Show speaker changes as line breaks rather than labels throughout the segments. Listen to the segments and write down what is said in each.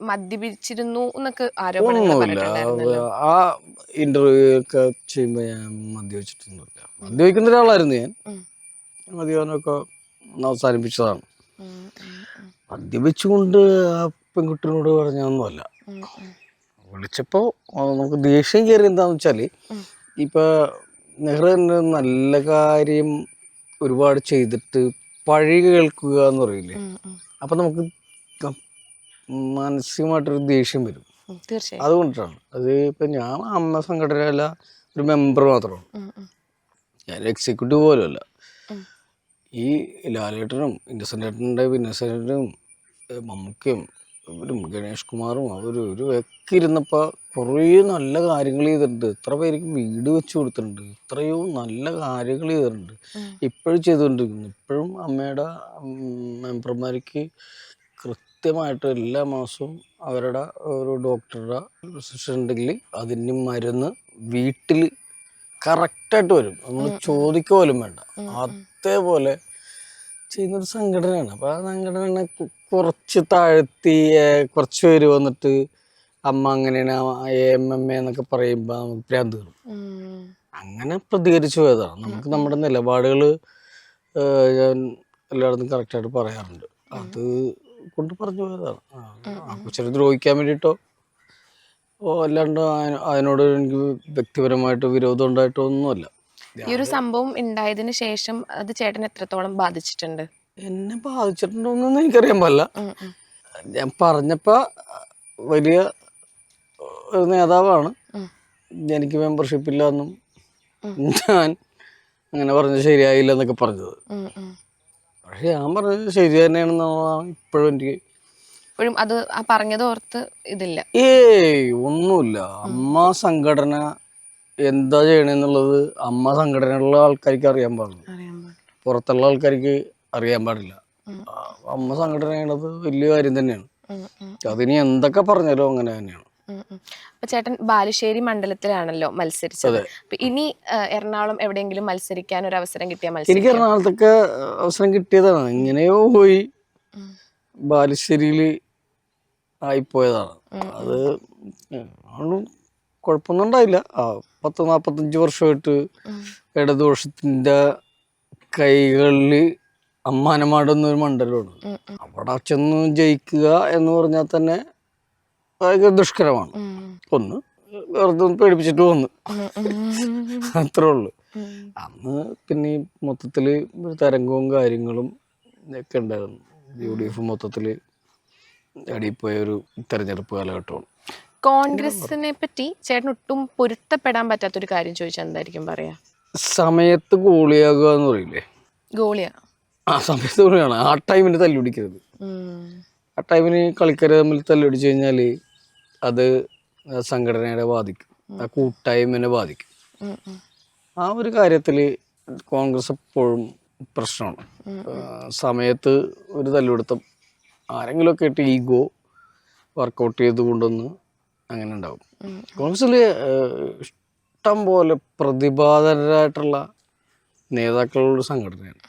മദ്യപിച്ചിരുന്നു എന്നൊക്കെ ആരോപണങ്ങൾ
ഒന്നുമില്ല.
പറഞ്ഞിട്ടുണ്ടായിരുന്നല്ലോ.
ആ ഇന്റർവ്യൂ ഒക്കെ ചെയ്യുമ്പോൾ ഞാൻ മദ്യപിച്ചിട്ടൊന്നുമില്ല. മദ്യപിക്കുന്ന ഒരാളായിരുന്നു ഞാൻ. മദ്യപാനമൊക്കെ അവസാനിപ്പിച്ചതാണ്. മദ്യപിച്ചുകൊണ്ട് ആ പെൺകുട്ടിനോട് പറഞ്ഞൊന്നുമല്ല. വിളിച്ചപ്പോൾ നമുക്ക് ദേഷ്യം കയറി എന്താന്ന് വെച്ചാൽ, ഇപ്പൊ നെഹ്റു തന്നെ നല്ല കാര്യം ഒരുപാട് ചെയ്തിട്ട് പഴി കേൾക്കുക എന്ന് പറയില്ലേ, അപ്പൊ നമുക്ക് മാനസികമായിട്ടൊരു ദേഷ്യം വരും.
തീർച്ചയായും.
അതുകൊണ്ടിട്ടാണ്. അത് ഇപ്പൊ ഞാൻ അമ്മ സംഘടനയല്ല, ഒരു മെമ്പർ മാത്രമാണ്. ഞാൻ എക്സിക്യൂട്ടീവ് പോലുമല്ല. ഈ ലാലേട്ടനും ഇന്നസെന്റേട്ടൻ്റെ വിന്നസെന്റനും മമ്മൂക്കയും ഇവരും ഗണേഷ് കുമാറും അവരും ഒക്കെ ഇരുന്നപ്പോൾ കുറേ നല്ല കാര്യങ്ങൾ ചെയ്തിട്ടുണ്ട്. എത്ര പേർക്ക് വീട് വെച്ച് കൊടുത്തിട്ടുണ്ട്. എത്രയോ നല്ല കാര്യങ്ങൾ ചെയ്തിട്ടുണ്ട്. ഇപ്പോഴും ചെയ്തുകൊണ്ടിരിക്കുന്നു. ഇപ്പോഴും അമ്മയുടെ മെമ്പർമാർക്ക് കൃത്യമായിട്ട് എല്ലാ മാസവും അവരുടെ ഒരു ഡോക്ടറുടെ പ്രിസ്ക്രിപ്ഷൻ ഉണ്ടെങ്കിൽ അതിന് മരുന്ന് വീട്ടിൽ കറക്റ്റായിട്ട് വരും. നമ്മൾ ചോദിക്കുക പോലും വേണ്ട. അതേപോലെ ചെയ്യുന്നൊരു സംഘടനയാണ്. അപ്പോൾ ആ സംഘടന കുറച്ച് താഴ്ത്തി കുറച്ച് പേര് വന്നിട്ട് അമ്മ അങ്ങനെയാണ് MMA എന്നൊക്കെ പറയുമ്പോൾ നമുക്ക് ഭ്രാന്ത് കയറും. അങ്ങനെ പ്രതികരിച്ചു പോയതാണ്. നമുക്ക് നമ്മുടെ നിലപാടുകൾ ഞാൻ എല്ലായിടത്തും കറക്റ്റായിട്ട് പറയാറുണ്ട്. അത് കൊണ്ട് പറഞ്ഞു പോയതാണ്. ആ കൊച്ചിനെ ദ്രോഹിക്കാൻ വേണ്ടിയിട്ടോ അല്ലാണ്ട് അതിനോട് എനിക്ക് വ്യക്തിപരമായിട്ട് വിരോധം ഉണ്ടായിട്ടോ ഒന്നുമല്ല.
ഈ ഒരു സംഭവം ഉണ്ടായതിനു ശേഷം അത് ചേട്ടൻ എത്രത്തോളം ബാധിച്ചിട്ടുണ്ട്?
എന്നെ ബാധിച്ചിട്ടുണ്ടോന്നൊന്നും എനിക്കറിയാൻ പാടില്ല. ഞാൻ പറഞ്ഞപ്പോ വലിയ ഒരു നേതാവാണ്, എനിക്ക് മെമ്പർഷിപ്പ് ഇല്ല എന്നും ഞാൻ അങ്ങനെ പറഞ്ഞത് ശരിയായില്ല എന്നൊക്കെ പറഞ്ഞത്. പക്ഷെ ഞാൻ പറഞ്ഞത് ശരി തന്നെയാണെന്നുള്ളതാണ് ഇപ്പോഴും എനിക്ക്.
ഇപ്പോഴും അത് ആ പറഞ്ഞത് ഓർത്ത് ഇതില്ല?
ഒന്നുമില്ല. അമ്മ സംഘടന എന്താ ചെയ്യണെന്നുള്ളത് അമ്മ സംഘടനയുള്ള ആൾക്കാർക്ക് അറിയാൻ പാടില്ല, പുറത്തുള്ള ആൾക്കാർക്ക് അറിയാൻ പാടില്ല. അമ്മ സംഘടന ചെയ്യണത് വലിയ കാര്യം തന്നെയാണ്. അതിനി എന്തൊക്കെ പറഞ്ഞാലും അങ്ങനെ തന്നെയാണ്.
അപ്പൊ ചേട്ടൻ ബാലുശ്ശേരി മണ്ഡലത്തിലാണല്ലോ മത്സരിച്ചത്. ഇനി എറണാകുളം എവിടെയെങ്കിലും മത്സരിക്കാൻ ഒരു അവസരം കിട്ടിയാൽ മത്സരിക്കും?
എനിക്ക് എറണാകുളത്തൊക്കെ അവസരം കിട്ടിയതാണ്. എങ്ങനെയോ പോയി ബാലുശ്ശേരിയിൽ ആയിപ്പോയതാണ്. അത് കുഴപ്പമൊന്നും ഉണ്ടായില്ല. 40-45 വർഷമായിട്ട് ഇടതുപക്ഷത്തിന്റെ കൈകളിൽ അമ്മാനമാടുന്നൊരു മണ്ഡലമാണ്. അവിടെ ചെന്ന് ജയിക്കുക എന്ന് പറഞ്ഞാൽ തന്നെ ഭയങ്കര ദുഷ്കരമാണ്. ഒന്ന് വെറുതെ പേടിപ്പിച്ചിട്ട് വന്നു, അത്രേ ഉള്ളു. അന്ന് പിന്നെ മൊത്തത്തില് തരംഗവും കാര്യങ്ങളും ഒക്കെ ഉണ്ടായിരുന്നു. UDF മൊത്തത്തില് അടിപ്പോയ ഒരു തെരഞ്ഞെടുപ്പ് കാലഘട്ടമാണ്.
കോൺഗ്രസിനെ പറ്റി ചേട്ടൻ ഒട്ടും പൊരുത്തപ്പെടാൻ പറ്റാത്തൊരു കാര്യം ചോദിച്ചാൽ എന്തായിരിക്കും പറയാ?
സമയത്ത് ഗോളിയാകുക എന്ന് പറയില്ലേ,
ഗോളിയാ.
ആ സമയത്ത് ഗോളിയാണ്. ആ ടൈമിന് തല്ലുപിടിക്കരുത്. ആ ടൈമിന് കളിക്കാർ തമ്മിൽ തല്ലുപിടിച്ചു കഴിഞ്ഞാൽ അത് സംഘടനയെ ബാധിക്കും, ആ കൂട്ടായ്മനെ ബാധിക്കും. ആ ഒരു കാര്യത്തിൽ കോൺഗ്രസ് എപ്പോഴും പ്രശ്നമാണ്. സമയത്ത് ഒരു തല്ലുപിടുത്തം ആരെങ്കിലുമൊക്കെ ഇട്ട് ഈഗോ വർക്കൗട്ട് ചെയ്ത് കൊണ്ടൊന്ന് അങ്ങനെ ഉണ്ടാവും. കോൺഗ്രസ്സിൽ ഇഷ്ടം പോലെ പ്രതിഭാധനരായിട്ടുള്ള നേതാക്കളുടെ സംഘടനയാണ്.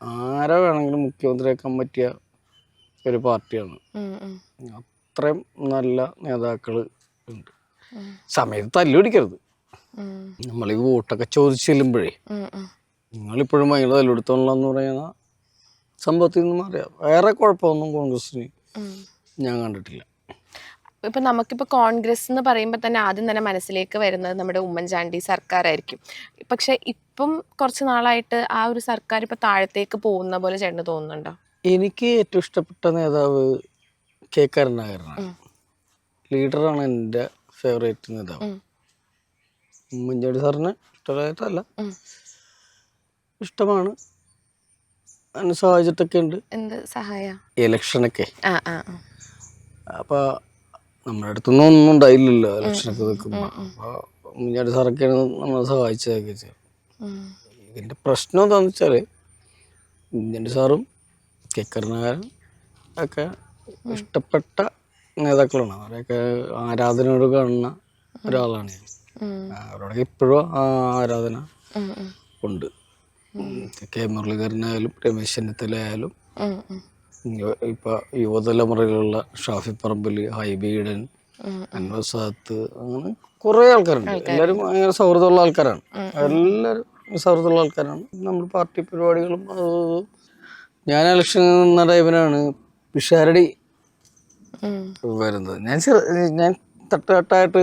ആരെ വേണമെങ്കിലും മുഖ്യമന്ത്രിയാക്കാൻ പറ്റിയ ഒരു പാർട്ടിയാണ്. അത്രയും നല്ല നേതാക്കൾ ഉണ്ട്. സമയത്ത് തല്ലുപിടിക്കരുത്. നമ്മൾ ഈ വോട്ടൊക്കെ ചോദിച്ചു ചെല്ലുമ്പോഴേ നിങ്ങളിപ്പോഴും ഭയങ്കര തല്ലുപിടുത്തമുള്ളതെന്ന് പറയുന്ന സംഭവത്തിൽ നിന്നും അറിയാം. വേറെ കുഴപ്പമൊന്നും കോൺഗ്രസിന് ഞാൻ കണ്ടിട്ടില്ല.
ഇപ്പം നമുക്കിപ്പോൾ കോൺഗ്രസ് എന്ന് പറയുമ്പോൾ തന്നെ ആദ്യം തന്നെ മനസ്സിലേക്ക് വരുന്നത് നമ്മുടെ ഉമ്മൻചാണ്ടി സർക്കാരായിരിക്കും. പക്ഷെ ഇപ്പം കുറച്ച് നാളായിട്ട് ആ ഒരു സർക്കാർ ഇപ്പം താഴത്തേക്ക് പോകുന്ന പോലെ ചേട്ടന് തോന്നുന്നുണ്ടോ?
എനിക്ക് ഏറ്റവും ഇഷ്ടപ്പെട്ട നേതാവ് കെ കരുണാകരനാണ്. ലീഡറാണ് എൻ്റെ ഫേവറേറ്റ് നേതാവ്. ഉമ്മൻചാണ്ടി സാറിന് ഇഷ്ടമായിട്ടല്ല, ഇഷ്ടമാണ്. അതിന് സഹായിച്ചിട്ടൊക്കെ ഉണ്ട്.
എന്ത് സഹായ?
ഇലക്ഷനൊക്കെ. അപ്പോൾ നമ്മുടെ അടുത്തൊന്നും ഒന്നും ഉണ്ടായില്ലല്ലോ ഇലക്ഷനൊക്കെ വെക്കുമ്പോൾ. അപ്പോൾ ഉമ്മൻചാണ്ടി സാറൊക്കെയാണ് നമ്മളെ സഹായിച്ചതൊക്കെ ചെയ്തത്. ഇതിൻ്റെ പ്രശ്നം എന്താണെന്ന് വെച്ചാൽ ഉമ്മൻചാണ്ടി സാറും കെ കരുണാകരൻ ഒക്കെ ഇഷ്ടപ്പെട്ട നേതാക്കളാണ്. അവരെയൊക്കെ ആരാധനയോട് കാണുന്ന ഒരാളാണ് ഞാൻ. അവരോടൊക്കെ ഇപ്പോഴും ആരാധന ഉണ്ട്. കെ മുരളീധരനായാലും രമേശ് ചെന്നിത്തല ആയാലും ഇപ്പൊ യുവതലമുറയിലുള്ള ഷാഫി പറമ്പിൽ, ഹൈബി ഈഡൻ, അൻവർ സാദത്ത്, അങ്ങനെ കുറേ ആൾക്കാരുണ്ട്. എല്ലാവരും ഭയങ്കര സൗഹൃദമുള്ള ആൾക്കാരാണ്. എല്ലാവരും സൗഹൃദമുള്ള ആൾക്കാരാണ്. നമ്മൾ പാർട്ടി പരിപാടികളും ഞാൻ ഇലക്ഷൻ നിന്ന ടൈമിനാണ് പിഷാരടി വരുന്നത്. ഞാൻ തട്ടായിട്ട്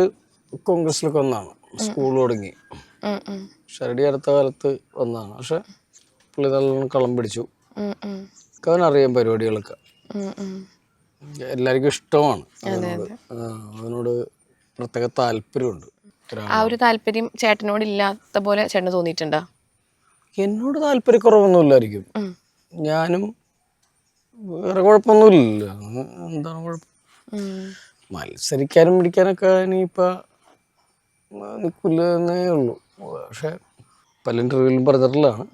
കോൺഗ്രസിലൊക്കെ വന്നതാണ്. സ്കൂൾ തുടങ്ങി പിഷാരടി അടുത്ത കാലത്ത് വന്നതാണ്. പക്ഷെ പുള്ളി നല്ലോണം കളം പിടിച്ചു. അവനറിയാം പരിപാടികളൊക്കെ. എല്ലാവർക്കും ഇഷ്ടമാണ് അതിനോട് പ്രത്യേക താല്പര്യമുണ്ട്.
ആ ഒരു താല്പര്യം ചേട്ടനോട് ഇല്ലാത്ത പോലെ ചേട്ടന് തോന്നിയിട്ടുണ്ടോ?
എന്നോട് താല്പര്യക്കുറവൊന്നുമില്ലായിരിക്കും. ഞാനും വേറെ കുഴപ്പമൊന്നുമില്ല. എന്താണ് കുഴപ്പം? മത്സരിക്കാനും പിടിക്കാനൊക്കെ ഇനിയിപ്പോൾ നിൽക്കില്ലെന്നേ ഉള്ളൂ. പക്ഷെ പല ഇൻ്റർവ്യൂവിലും പറഞ്ഞിട്ടുള്ളതാണ്.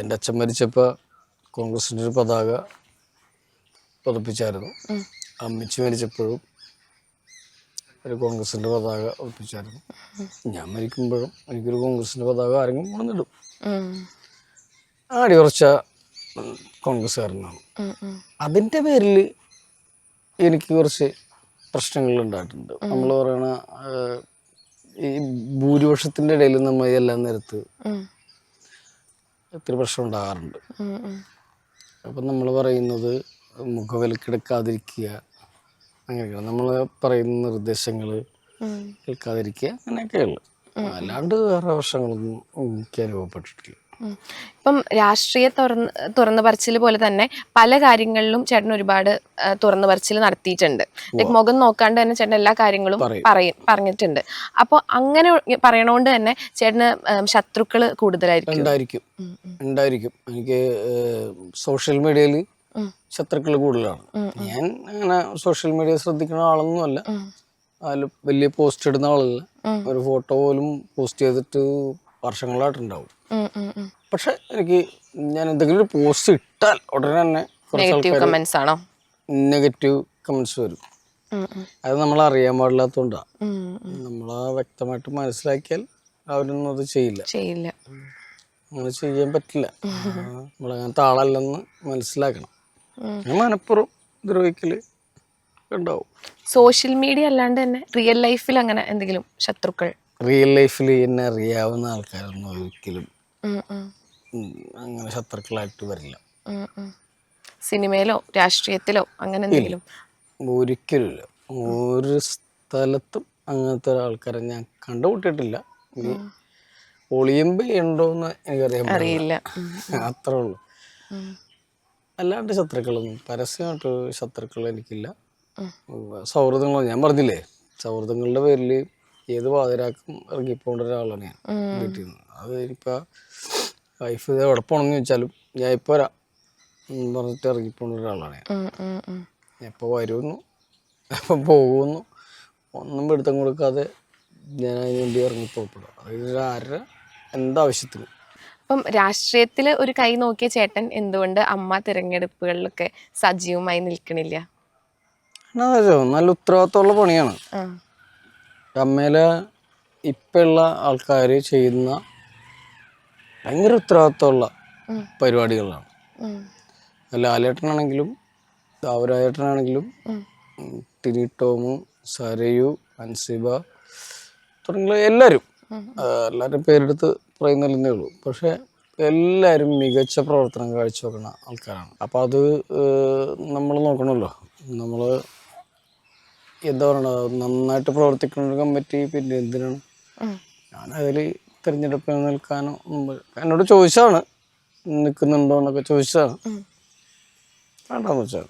എൻ്റെ അച്ഛൻ മരിച്ചപ്പോൾ കോൺഗ്രസിൻ്റെ ഒരു പതാക പതിപ്പിച്ചായിരുന്നു. അമ്മച്ചി മരിച്ചപ്പോഴും ഒരു കോൺഗ്രസിൻ്റെ പതാക പതിപ്പിച്ചായിരുന്നു. ഞാൻ മരിക്കുമ്പോഴും എനിക്കൊരു കോൺഗ്രസിൻ്റെ പതാക ആരെങ്കിലും കൊണ്ടുവന്നിടും. അടിയുറച്ച കോൺഗ്രസ്സുകാരനാണ്. അതിൻ്റെ പേരിൽ എനിക്ക് കുറച്ച് പ്രശ്നങ്ങൾ ഉണ്ടായിട്ടുണ്ട്. നമ്മൾ പറയണ ഈ ഭൂരിപക്ഷത്തിൻ്റെ ഇടയിൽ നമ്മൾ എല്ലാം നേരത്ത് ഒത്തിരി പ്രശ്നം ഉണ്ടാകാറുണ്ട്. അപ്പം നമ്മൾ പറയുന്നത് മുഖവിലക്കെടുക്കാതിരിക്കുക, അങ്ങനെയൊക്കെയാണ് നമ്മൾ പറയുന്ന നിർദ്ദേശങ്ങൾ കേൾക്കാതിരിക്കുക, അങ്ങനെയൊക്കെയുള്ളു. അല്ലാണ്ട് വേറെ പ്രശ്നങ്ങളൊന്നും എനിക്ക് അനുഭവപ്പെട്ടിട്ടില്ല.
ഇപ്പം രാഷ്ട്രീയ തുറന്നു പറച്ചിൽ പോലെ തന്നെ പല കാര്യങ്ങളിലും ചേട്ടൻ ഒരുപാട് തുറന്നു പറച്ചിൽ നടത്തിയിട്ടുണ്ട്. ലൈക്ക് മുഖം നോക്കാണ്ട് തന്നെ ചേട്ടൻ എല്ലാ കാര്യങ്ങളും പറഞ്ഞിട്ടുണ്ട്. അപ്പോൾ അങ്ങനെ പറയണോണ്ട് തന്നെ ചേട്ടന് ശത്രുക്കൾ കൂടുതലായിരിക്കും.
ഉണ്ടായിരിക്കും. എനിക്ക് സോഷ്യൽ മീഡിയയിൽ ശത്രുക്കൾ കൂടുതലാണ്. ഞാൻ അങ്ങനെ സോഷ്യൽ മീഡിയ ശ്രദ്ധിക്കുന്ന ആളൊന്നും അല്ല. അതിൽ വലിയ പോസ്റ്റ് ഇടുന്ന ആളല്ല. ഒരു ഫോട്ടോ പോലും പോസ്റ്റ് ചെയ്തിട്ട് വർഷങ്ങളായിട്ടുണ്ടാവും. പക്ഷെ എനിക്ക് ഞാൻ എന്തെങ്കിലും ഒരു പോസ്റ്റ് ഇട്ടാൽ ഉടനെ തന്നെ
നെഗറ്റീവ്
കമന്റ്സ് വരും. അത് നമ്മൾ അറിയാൻ പാടില്ലാത്തതുകൊണ്ടാണ്. നമ്മളാ വ്യക്തമായിട്ട് മനസ്സിലാക്കിയാൽ അവരൊന്നും അത് ചെയ്യില്ല. അങ്ങനെ ചെയ്യാൻ പറ്റില്ല. നമ്മളങ്ങനത്തെ ആളല്ലെന്ന് മനസ്സിലാക്കണം. മനപ്പുറം ദ്രോഹിക്കല് ഉണ്ടാവും.
സോഷ്യൽ മീഡിയ അല്ലാണ്ട് തന്നെ റിയൽ ലൈഫിൽ അങ്ങനെ എന്തെങ്കിലും ശത്രുക്കൾ?
റിയൽ ലൈഫിൽ എന്നെ അറിയാവുന്ന ആൾക്കാരൊന്നും ഒരിക്കലും അങ്ങനെ ശത്രുക്കളായിട്ട് വരില്ല.
സിനിമയിലോ രാഷ്ട്രീയത്തിലോ അങ്ങനെ എന്തെങ്കിലും?
ഒരിക്കലുമില്ല. ഒരു സ്ഥലത്തും അങ്ങനത്തെ ആൾക്കാരെ ഞാൻ കണ്ടുമുട്ടിയിട്ടില്ല. ഒളിയമ്പ് ഉണ്ടോന്ന് എനിക്കറിയാൻ അറിയില്ല. അത്രേ ഉള്ളൂ. അല്ലാണ്ട് ശത്രുക്കളൊന്നും പരസ്യമായിട്ട് ശത്രുക്കൾ എനിക്കില്ല. സൗഹൃദങ്ങൾ ഞാൻ പറഞ്ഞില്ലേ, സൗഹൃദങ്ങളുടെ പേരിൽ ഏത് വാതിരാക്കും ഇറങ്ങിപ്പോണ്ട ഒരാളാണ് ഞാൻ വീട്ടിൽ നിന്ന്. അത് ഇനിയിപ്പോൾ വൈഫ് എവിടെ പോകണമെന്ന് ചോദിച്ചാലും ഞാൻ ഇപ്പോൾ വരാം പറഞ്ഞിട്ട് ഇറങ്ങിപ്പോണ്ട ഒരാളാണ് ഞാൻ. എപ്പോൾ വരുന്നു എപ്പോൾ പോകുന്നു ഒന്നും പിടുത്തം കൊടുക്കാതെ ഞാൻ അതിന് വേണ്ടി ഇറങ്ങിപ്പോപ്പെടും. അതായത് ആരുടെ എന്താവശ്യത്തിന്.
അപ്പം രാഷ്ട്രീയത്തിൽ ഒരു കൈ നോക്കിയ ചേട്ടൻ എന്തുകൊണ്ട് അമ്മ തിരഞ്ഞെടുപ്പുകളിലൊക്കെ സജീവമായി നിൽക്കണില്ല?
നല്ല ഉത്തരവാദിത്തമുള്ള പണിയാണ്. അമ്മയിലെ ഇപ്പുള്ള ആൾക്കാർ ചെയ്യുന്ന ഭയങ്കര ഉത്തരവാദിത്തമുള്ള പരിപാടികളാണ്. ലാലേട്ടനാണെങ്കിലും ദാവരായേട്ടനാണെങ്കിലും ടിനി ടോമു, സരയു, അൻസിബ തുടങ്ങിയ എല്ലാവരും പേരെടുത്ത് പറയുന്നില്ലെന്നേ ഉള്ളൂ. പക്ഷേ എല്ലാവരും മികച്ച പ്രവർത്തനം കാഴ്ചവെക്കുന്ന ആൾക്കാരാണ്. അപ്പോൾ അത് നമ്മൾ നോക്കണമല്ലോ. നമ്മൾ എന്താ പറയണത്, നന്നായിട്ട് പ്രവർത്തിക്കുന്ന ഒരു കമ്മിറ്റി പിന്നെ എന്തിനാണ്? ഞാനതിൽ തിരഞ്ഞെടുപ്പിൽ നിൽക്കാനോ എന്നോട് ചോദിച്ചതാണ്, നിൽക്കുന്നുണ്ടോ എന്നൊക്കെ ചോദിച്ചതാണ്. വേണ്ടെന്ന് വെച്ചാൽ